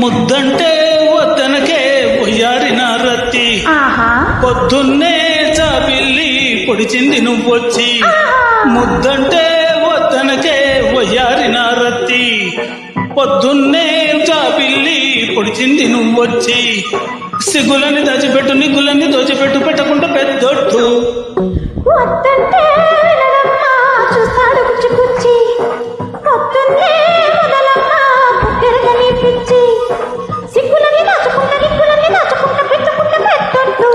ముద్దంటే వద్దనకే వయ్యారిన రత్తి పొద్దున్నే చాపిల్లి పొడిచింది నువ్వొచ్చి ముద్దంటే వద్దనకే వయ్యారిన రత్తి పొద్దున్నే చాపిల్లి పొడిచింది నువ్వొచ్చి సిగులని దాచిపెట్టు నిగులని దోచిపెట్టు పెట్టకుండా పెద్దొట్టు వద్దంటే వినడమ్మా చూస్తాడు కుచ్చి పొద్దున్నే మొదలమ్మా పుట్టెరగని పిచ్చి సిగ్గులని దాచుకుంటా నిగ్గులని దాచుకుంటా పెట్టుకుంటా పెద్దొట్టు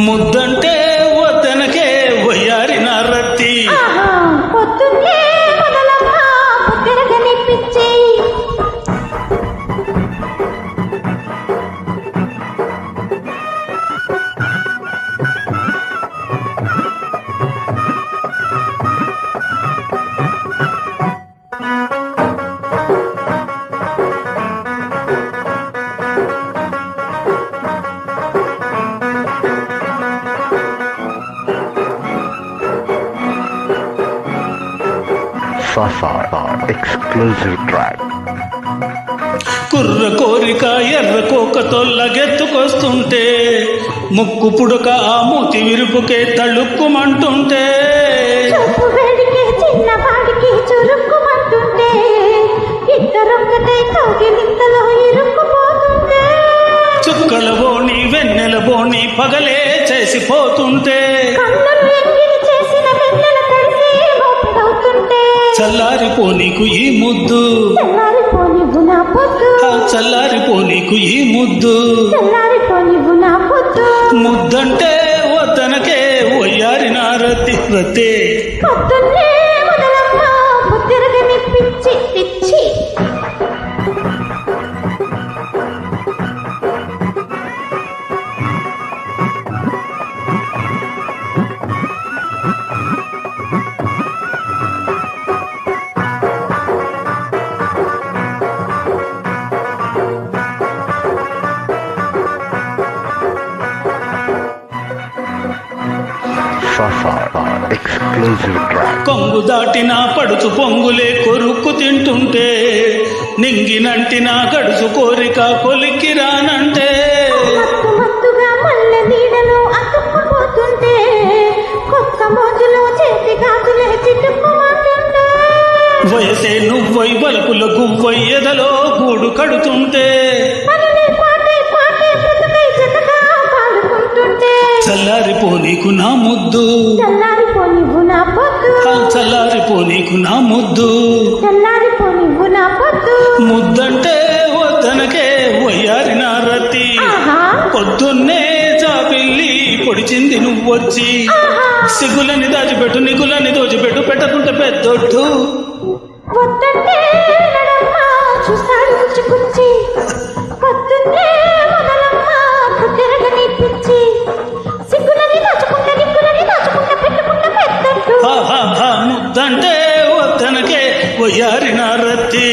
ముద్దంటే వద్దనకే వయ్యారిన రత్తి పొద్దున్నే మొదలమ్మా పుట్టెరగని పిచ్చి ఎక్స్క్లూజివ్ ట్రాక్. కుర్ర కోరిక ఎర్ర కోకతో లగెత్తుకొస్తుంటే ముక్కు పుడక ఆ మూతి విరుపుకే తళుక్కుమంటుంటే చూపు వేడికి చిన్నవాడికి చురుక్కుమంటుంటే ఇద్దరొక్కటే కౌగిలింతలో ఇరుక్కుపోతుంటే చుక్కల బోని వెన్నెల బోని పగలే చేసిపోతుంటే కన్నులు ఎంగిలి చేసిన వెన్నెల తడిసి మోపుడవుతుంటే చల్లారిపో నీకు ఈ ముద్దు చల్లారిపోనివ్వు నా పొద్దు చల్లారిపో నీకు ఈ ముద్దు చల్లారిపోనివ్వు నా పొద్దు ముద్దంటే వద్దనకే వయ్యారిన రత్తి రత్తే పొద్దున్నే మొదలమ్మా పొద్దురగని పిచ్చి పిచ్చి ఎక్స్క్లూజివ్ ట్రాక్. కొంగు దాటిన పడుచు పొంగులే కొరుక్కు తింటుంటే నింగినంటిన గడుచు కోరిక కొలిక్కి రానంటే మత్తు మత్తుగా మల్లె నీడలో అతుక్కుపోతుంటే కొత్త మోజులో చేతి గాజులే చిట్టుకుమంటుంటే వయసే నువ్వై బలపుల గువ్వై ఎదలో గూడు కడుతుంటే మనని పాటే పాటే బ్రతుకై జతగా పాడుకుంటుంటే చల్లారిపో నీకు నా ముద్దు చల్లారిపోనివ్వు నా పొద్దు చల్లారిపో నీకు నా ముద్దు చల్లారిపోనివ్వు నా పొద్దు ముద్దంటే వద్దనకే వయ్యారిన రత్తి పొద్దున్నే చాపిల్లి పొడిచింది నువ్వొచ్చి సిగులని దాచిపెట్టు నిగులని దోచిపెట్టు పెట్టకుంటే పెద్దొట్టు వద్దంటే వినడమ్మా చూస్తాడు కుచ్చి పొద్దున్నే మొదలమ్మా పుట్టెరగని పిచ్చి సిగ్గులని దాచుకుంటా నిగ్గులని దాచుకుంటా పెట్టుకుంటా పెద్దట్టు ముద్దంటే వద్దనకే వయ్యారిన రత్తి